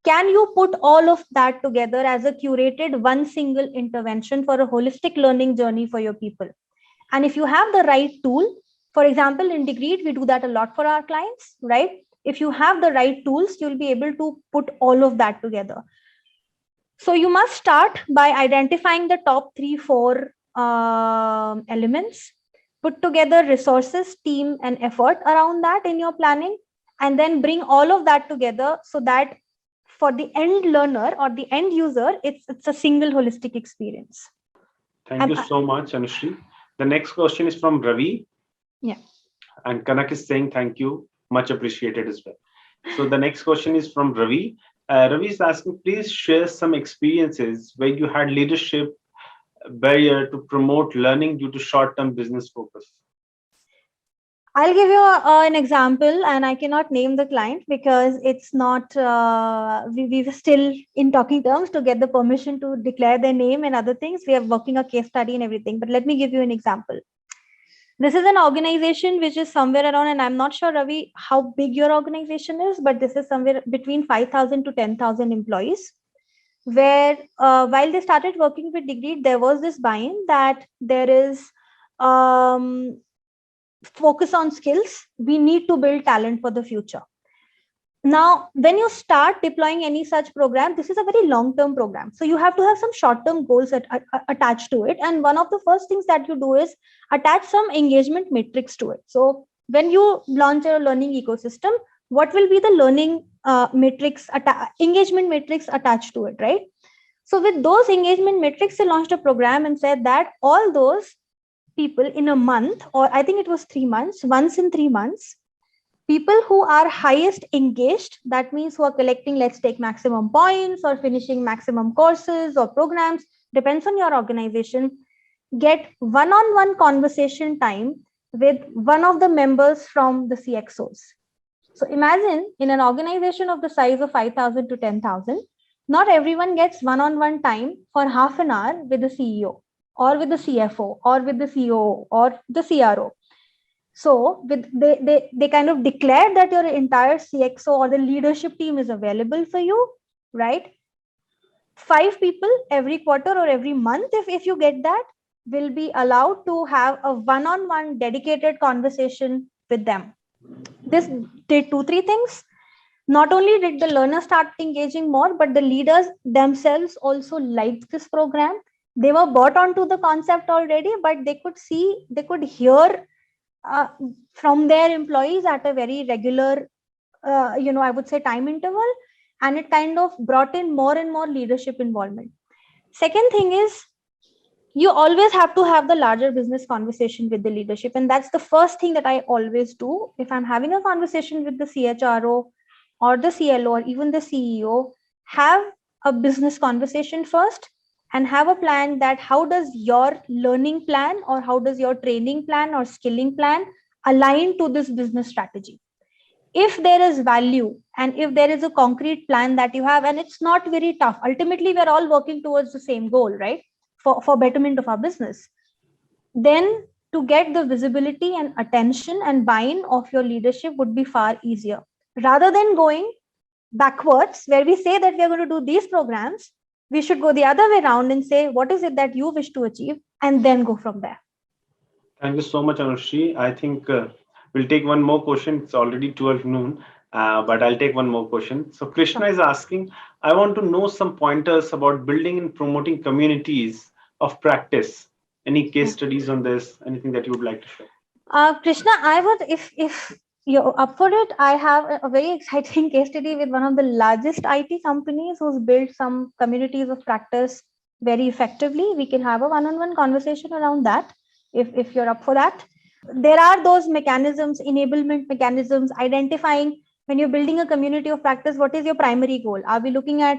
Can you put all of that together as a curated one single intervention for a holistic learning journey for your people? And if you have the right tool, for example, in Degreed, we do that a lot for our clients, right? If you have the right tools, you'll be able to put all of that together. So you must start by identifying the top 3, 4 elements, put together resources, team, and effort around that in your planning, and then bring all of that together so that for the end learner or the end user, it's a single holistic experience. Thank you so much, Anushri. The next question is from Ravi. Yeah. And Kanak is saying thank you, much appreciated as well. So the next question is from Ravi. Ravi is asking, please share some experiences where you had leadership barrier to promote learning due to short-term business focus. I'll give you an example, and I cannot name the client because it's not, we were still in talking terms to get the permission to declare their name and other things. We are working a case study and everything, but let me give you an example. This is an organization which is somewhere around, and I'm not sure, Ravi, how big your organization is, but this is somewhere between 5,000 to 10,000 employees, where while they started working with Degreed, there was this buy-in that there is focus on skills. We need to build talent for the future. Now, when you start deploying any such program, this is a very long-term program. So you have to have some short-term goals attached to it. And one of the first things that you do is attach some engagement metrics to it. So when you launch a learning ecosystem, what will be the learning metrics, engagement metrics attached to it, right? So with those engagement metrics, they launched a program and said that all those people in a month, or I think it was 3 months, once in 3 months, people who are highest engaged, that means who are collecting, let's take maximum points or finishing maximum courses or programs, depends on your organization, get one-on-one conversation time with one of the members from the CXOs. So imagine in an organization of the size of 5,000 to 10,000, not everyone gets one-on-one time for half an hour with the CEO or with the CFO or with the COO or the CRO. So they kind of declare that your entire CXO or the leadership team is available for you, right? 5 people every quarter or every month, if you get that, will be allowed to have a one-on-one dedicated conversation with them. This did 2-3 things. Not only did the learners start engaging more, but the leaders themselves also liked this program. They were bought onto the concept already, but they could hear from their employees at a very regular, I would say time interval, and it kind of brought in more and more leadership involvement. Second thing is, you always have to have the larger business conversation with the leadership. And that's the first thing that I always do. If I'm having a conversation with the CHRO or the CLO or even the CEO, have a business conversation first and have a plan that how does your learning plan or how does your training plan or skilling plan align to this business strategy. If there is value and if there is a concrete plan that you have, and it's not very tough, ultimately we're all working towards the same goal, right? For betterment of our business, then to get the visibility and attention and buy-in of your leadership would be far easier, rather than going backwards where we say that we're going to do these programs. We should go the other way around and say, what is it that you wish to achieve, and then go from there. Thank you so much, Anushri. I think we'll take one more question. It's already 12 noon, but I'll take one more question. So Krishna is asking, I want to know some pointers about building and promoting communities of practice. Any case studies on this? Anything that you would like to share? Krishna, I would, if you're up for it, I have a very exciting case study with one of the largest IT companies who's built some communities of practice very effectively. We can have a one-on-one conversation around that if you're up for that. There are those mechanisms, enablement mechanisms, identifying when you're building a community of practice, what is your primary goal? Are we looking at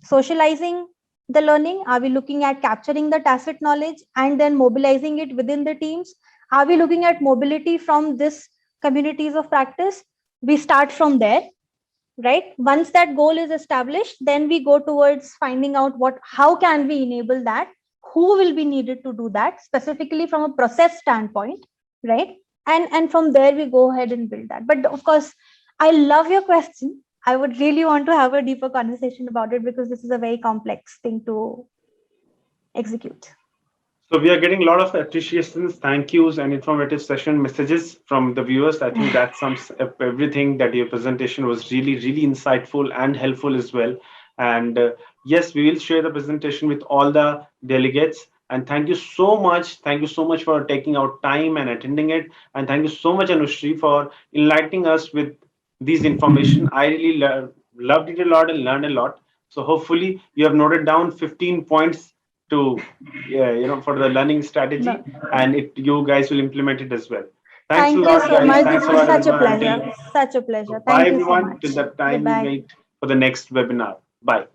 socializing the learning? Are we looking at capturing the tacit knowledge and then mobilizing it within the teams? Are we looking at mobility from this communities of practice, we start from there, right? Once that goal is established, then we go towards finding out how can we enable that, who will be needed to do that, specifically from a process standpoint, right? And from there we go ahead and build that. But of course, I love your question. I would really want to have a deeper conversation about it, because this is a very complex thing to execute. So we are getting a lot of appreciations, thank yous, and informative session messages from the viewers. I think that sums up everything. That your presentation was really, really insightful and helpful as well. And yes, we will share the presentation with all the delegates. And thank you so much. Thank you so much for taking out time and attending it. And thank you so much, Anushri, for enlightening us with these information. I really loved it a lot and learned a lot. So hopefully you have noted down 15 points to for the learning strategy, No. and you guys will implement it as well. Thanks Thank a you lot, so guys. much. Thanks This a was lot, such a everyone. pleasure. Such a pleasure. Bye, Thank you so everyone. much. Till that time we Goodbye. meet for the next webinar. Bye.